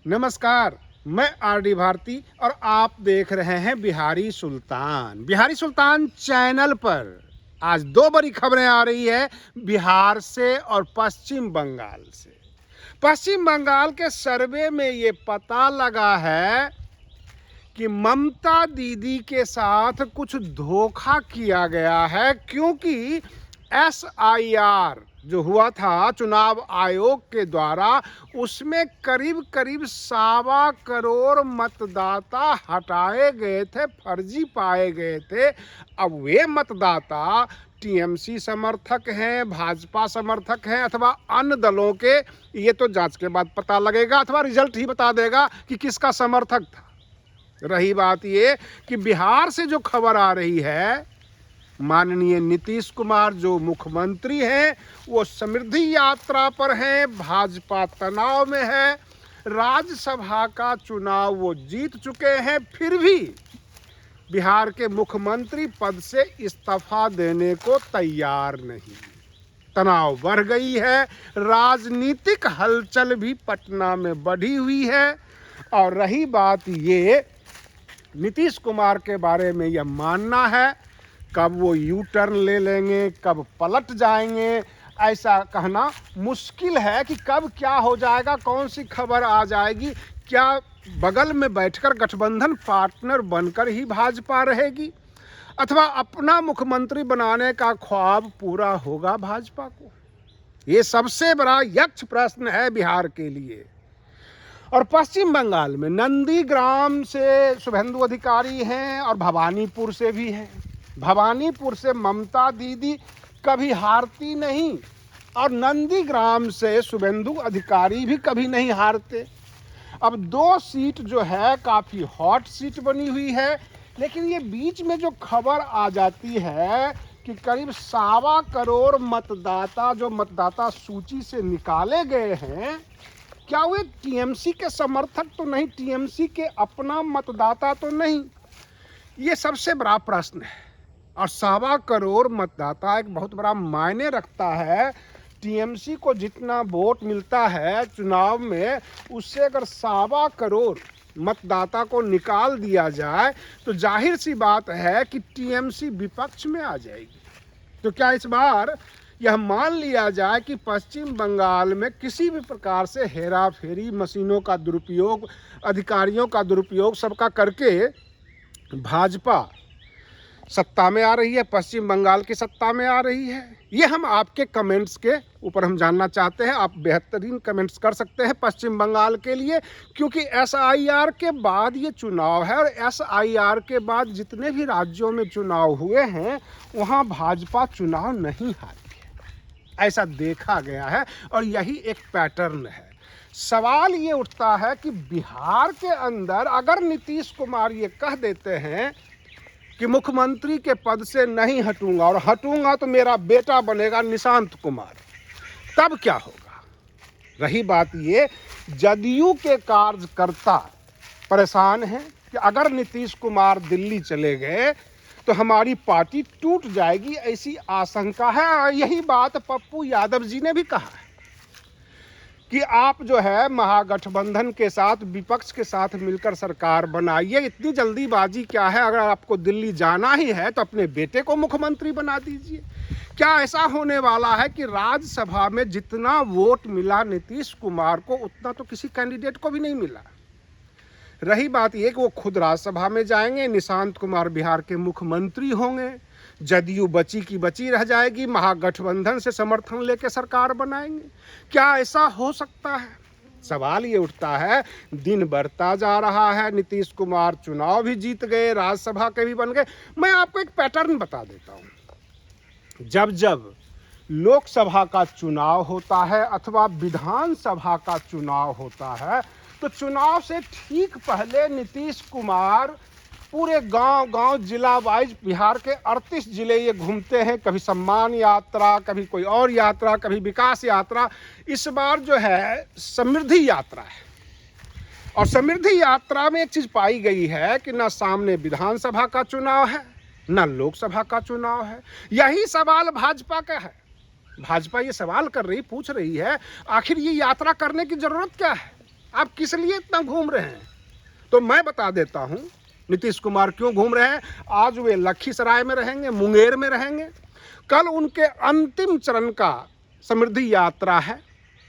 नमस्कार, मैं आरडी भारती और आप देख रहे हैं बिहारी सुल्तान। बिहारी सुल्तान चैनल पर आज दो बड़ी खबरें आ रही है बिहार से और पश्चिम बंगाल से। पश्चिम बंगाल के सर्वे में ये पता लगा है कि ममता दीदी के साथ कुछ धोखा किया गया है, क्योंकि SIR जो हुआ था चुनाव आयोग के द्वारा, उसमें करीब करीब 1.25 करोड़ मतदाता हटाए गए थे, फर्जी पाए गए थे। अब वे मतदाता TMC समर्थक हैं, भाजपा समर्थक हैं अथवा अन्य दलों के, ये तो जांच के बाद पता लगेगा अथवा रिजल्ट ही बता देगा कि किसका समर्थक था। रही बात ये कि बिहार से जो खबर आ रही है, माननीय नीतीश कुमार जो मुख्यमंत्री हैं वो समृद्धि यात्रा पर हैं, भाजपा तनाव में है, राज्यसभा का चुनाव वो जीत चुके हैं, फिर भी बिहार के मुख्यमंत्री पद से इस्तीफा देने को तैयार नहीं। तनाव बढ़ गई है, राजनीतिक हलचल भी पटना में बढ़ी हुई है। और रही बात ये, नीतीश कुमार के बारे में यह मानना है, कब वो यू टर्न ले लेंगे, कब पलट जाएंगे, ऐसा कहना मुश्किल है कि कब क्या हो जाएगा, कौन सी खबर आ जाएगी। क्या बगल में बैठकर गठबंधन पार्टनर बनकर ही भाजपा रहेगी अथवा अपना मुख्यमंत्री बनाने का ख्वाब पूरा होगा भाजपा को? ये सबसे बड़ा यक्ष प्रश्न है बिहार के लिए। और पश्चिम बंगाल में नंदीग्राम से शुभेंदु अधिकारी हैं और भवानीपुर से भी हैं। भवानीपुर से ममता दीदी कभी हारती नहीं और नंदीग्राम से शुभेंदु अधिकारी भी कभी नहीं हारते। अब 2 सीट जो है काफ़ी हॉट सीट बनी हुई है, लेकिन ये बीच में जो खबर आ जाती है कि करीब 1.25 करोड़ मतदाता जो मतदाता सूची से निकाले गए हैं, क्या वे TMC के समर्थक तो नहीं, TMC के अपना मतदाता तो नहीं? ये सबसे बड़ा प्रश्न है। और 1.25 करोड़ मतदाता एक बहुत बड़ा मायने रखता है। TMC को जितना वोट मिलता है चुनाव में, उससे अगर 1.25 करोड़ मतदाता को निकाल दिया जाए तो जाहिर सी बात है कि TMC विपक्ष में आ जाएगी। तो क्या इस बार यह मान लिया जाए कि पश्चिम बंगाल में किसी भी प्रकार से हेरा फेरी, मशीनों का दुरुपयोग, अधिकारियों का दुरुपयोग सबका करके भाजपा सत्ता में आ रही है, पश्चिम बंगाल की सत्ता में आ रही है? ये हम आपके कमेंट्स के ऊपर हम जानना चाहते हैं। आप बेहतरीन कमेंट्स कर सकते हैं पश्चिम बंगाल के लिए, क्योंकि SIR के बाद ये चुनाव है और SIR के बाद जितने भी राज्यों में चुनाव हुए हैं वहाँ भाजपा चुनाव नहीं हारी है, ऐसा देखा गया है और यही एक पैटर्न है। सवाल ये उठता है कि बिहार के अंदर अगर नीतीश कुमार ये कह देते हैं कि मुख्यमंत्री के पद से नहीं हटूंगा और हटूंगा तो मेरा बेटा बनेगा निशांत कुमार, तब क्या होगा? रही बात ये, जदयू के कार्यकर्ता परेशान हैं कि अगर नीतीश कुमार दिल्ली चले गए तो हमारी पार्टी टूट जाएगी, ऐसी आशंका है। और यही बात पप्पू यादव जी ने भी कहा है कि आप जो है महागठबंधन के साथ, विपक्ष के साथ मिलकर सरकार बनाइए। इतनी जल्दीबाजी क्या है? अगर आपको दिल्ली जाना ही है तो अपने बेटे को मुख्यमंत्री बना दीजिए। क्या ऐसा होने वाला है कि राज्यसभा में जितना वोट मिला नीतीश कुमार को, उतना तो किसी कैंडिडेट को भी नहीं मिला? रही बात ये कि वो खुद राज्यसभा में जाएंगे, निशांत कुमार बिहार के मुख्यमंत्री होंगे, जदयू बची की बची रह जाएगी, महागठबंधन से समर्थन लेकर सरकार बनाएंगे। क्या ऐसा हो सकता है? सवाल ये उठता है। दिन बढ़ता जा रहा है, नीतीश कुमार चुनाव भी जीत गए, राज्यसभा के भी बन गए। मैं आपको एक पैटर्न बता देता हूँ। जब जब लोकसभा का चुनाव होता है अथवा विधानसभा का चुनाव होता है, तो चुनाव से ठीक पहले नीतीश कुमार पूरे गांव जिला वाइज बिहार के 38 जिले ये घूमते हैं। कभी सम्मान यात्रा, कभी कोई और यात्रा, कभी विकास यात्रा। इस बार जो है समृद्धि यात्रा है और समृद्धि यात्रा में एक चीज़ पाई गई है कि ना सामने विधानसभा का चुनाव है, ना लोकसभा का चुनाव है। यही सवाल भाजपा का है। भाजपा ये सवाल कर रही, पूछ रही है, आखिर ये यात्रा करने की ज़रूरत क्या है? आप किस लिए इतना घूम रहे हैं? तो मैं बता देता हूं नीतीश कुमार क्यों घूम रहे हैं। आज वे लखीसराय में रहेंगे, मुंगेर में रहेंगे। कल उनके अंतिम चरण का समृद्धि यात्रा है,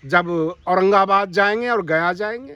जब औरंगाबाद जाएंगे और गया जाएंगे।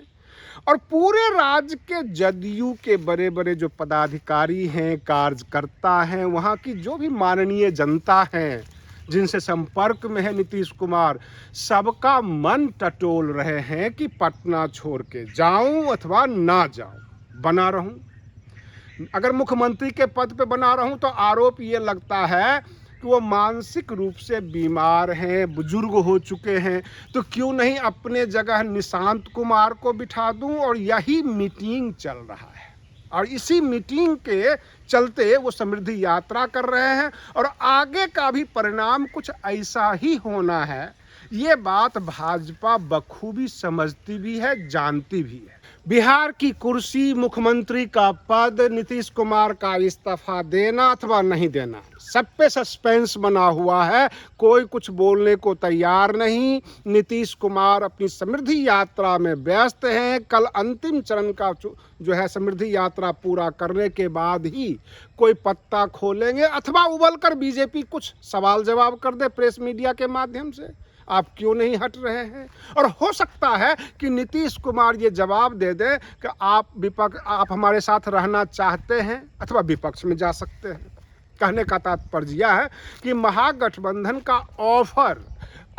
और पूरे राज्य के जदयू के बड़े बड़े जो पदाधिकारी हैं, कार्यकर्ता हैं, वहाँ की जो भी माननीय जनता है जिनसे संपर्क में है नीतीश कुमार, सबका मन टटोल रहे हैं कि पटना छोड़ के जाऊं अथवा ना जाऊं, बना रहूं। अगर मुख्यमंत्री के पद पे बना रहूं तो आरोप ये लगता है कि वो मानसिक रूप से बीमार हैं, बुजुर्ग हो चुके हैं, तो क्यों नहीं अपने जगह निशांत कुमार को बिठा दूं। और यही मीटिंग चल रहा है और इसी मीटिंग के चलते वो समृद्धि यात्रा कर रहे हैं और आगे का भी परिणाम कुछ ऐसा ही होना है। ये बात भाजपा बखूबी समझती भी है, जानती भी है। बिहार की कुर्सी, मुख्यमंत्री का पद, नीतीश कुमार का इस्तीफा देना अथवा नहीं देना, सब पे सस्पेंस बना हुआ है। कोई कुछ बोलने को तैयार नहीं। नीतीश कुमार अपनी समृद्धि यात्रा में व्यस्त हैं। कल अंतिम चरण का जो है समृद्धि यात्रा पूरा करने के बाद ही कोई पत्ता खोलेंगे अथवा उबलकर बीजेपी कुछ सवाल जवाब कर दे प्रेस मीडिया के माध्यम से। आप क्यों नहीं हट रहे हैं? और हो सकता है कि नीतीश कुमार ये जवाब दे दे कि आप हमारे साथ रहना चाहते हैं अथवा विपक्ष में जा सकते हैं। कहने का तात्पर्य यह है कि महागठबंधन का ऑफर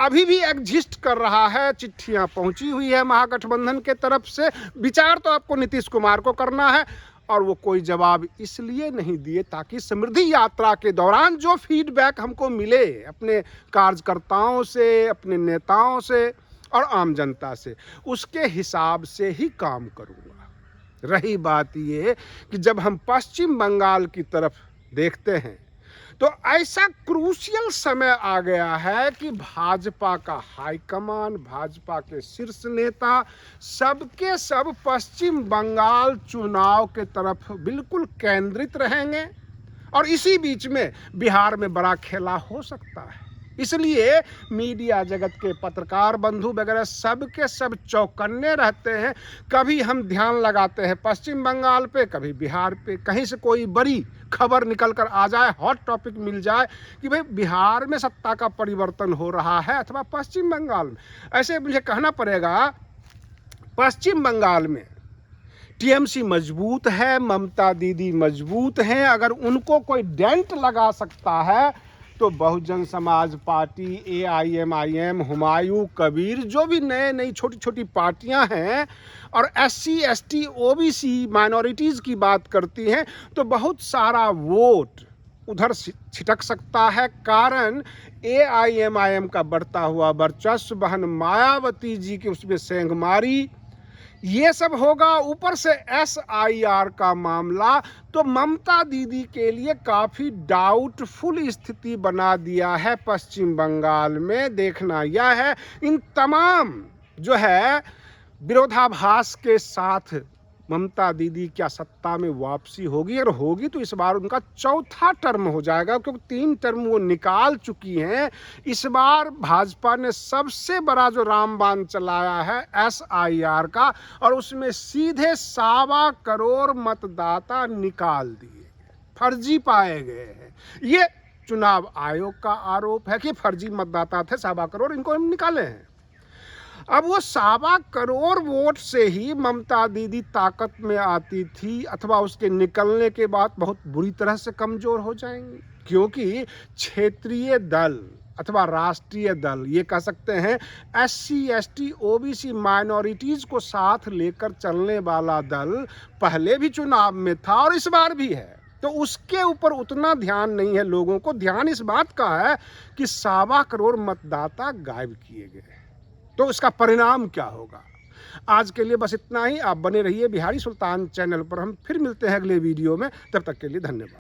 अभी भी एग्जिस्ट कर रहा है। चिट्ठियां पहुंची हुई है महागठबंधन के तरफ से। विचार तो आपको नीतीश कुमार को करना है और वो कोई जवाब इसलिए नहीं दिए ताकि समृद्धि यात्रा के दौरान जो फीडबैक हमको मिले अपने कार्यकर्ताओं से, अपने नेताओं से और आम जनता से, उसके हिसाब से ही काम करूँगा। रही बात ये कि जब हम पश्चिम बंगाल की तरफ देखते हैं तो ऐसा क्रूशियल समय आ गया है कि भाजपा का हाईकमान, भाजपा के शीर्ष नेता सबके सब पश्चिम बंगाल चुनाव के तरफ बिल्कुल केंद्रित रहेंगे और इसी बीच में बिहार में बड़ा खेला हो सकता है। इसलिए मीडिया जगत के पत्रकार बंधु वगैरह सबके सब चौकन्ने रहते हैं। कभी हम ध्यान लगाते हैं पश्चिम बंगाल पे, कभी बिहार पे, कहीं से कोई बड़ी खबर निकल कर आ जाए, हॉट टॉपिक मिल जाए कि भाई बिहार में सत्ता का परिवर्तन हो रहा है अथवा पश्चिम बंगाल में। ऐसे मुझे कहना पड़ेगा पश्चिम बंगाल में टीएमसी मजबूत है, ममता दीदी मजबूत हैं। अगर उनको कोई डेंट लगा सकता है तो बहुजन समाज पार्टी, AIMIM, हुमायूं कबीर, जो भी नई छोटी छोटी पार्टियां हैं और SC ST OBC माइनॉरिटीज़ की बात करती हैं, तो बहुत सारा वोट उधर छिटक सकता है। कारण AIMIM का बढ़ता हुआ वर्चस्व, बहन मायावती जी की उसमें सेंधमारी, ये सब होगा। ऊपर से SIR का मामला तो ममता दीदी के लिए काफ़ी डाउटफुल स्थिति बना दिया है पश्चिम बंगाल में। देखना यह है इन तमाम जो है विरोधाभास के साथ ममता दीदी क्या सत्ता में वापसी होगी। और होगी तो इस बार उनका चौथा टर्म हो जाएगा, क्योंकि 3 टर्म वो निकाल चुकी हैं। इस बार भाजपा ने सबसे बड़ा जो रामबाण चलाया है SIR का, और उसमें सीधे 1.25 करोड़ मतदाता निकाल दिए, फर्जी पाए गए हैं। ये चुनाव आयोग का आरोप है कि फर्जी मतदाता थे 1.25 करोड़, इनको हम निकाले हैं। अब वो 1.25 करोड़ वोट से ही ममता दीदी ताकत में आती थी, अथवा उसके निकलने के बाद बहुत बुरी तरह से कमजोर हो जाएंगी, क्योंकि क्षेत्रीय दल अथवा राष्ट्रीय दल, ये कह सकते हैं SC ST OBC माइनॉरिटीज़ को साथ लेकर चलने वाला दल पहले भी चुनाव में था और इस बार भी है। तो उसके ऊपर उतना ध्यान नहीं है लोगों को। ध्यान इस बात का है कि 1.25 करोड़ मतदाता गायब किए गए। तो इसका परिणाम क्या होगा? आज के लिए बस इतना ही। आप बने रहिए बिहारी सुल्तान चैनल पर। हम फिर मिलते हैं अगले वीडियो में। तब तक के लिए धन्यवाद।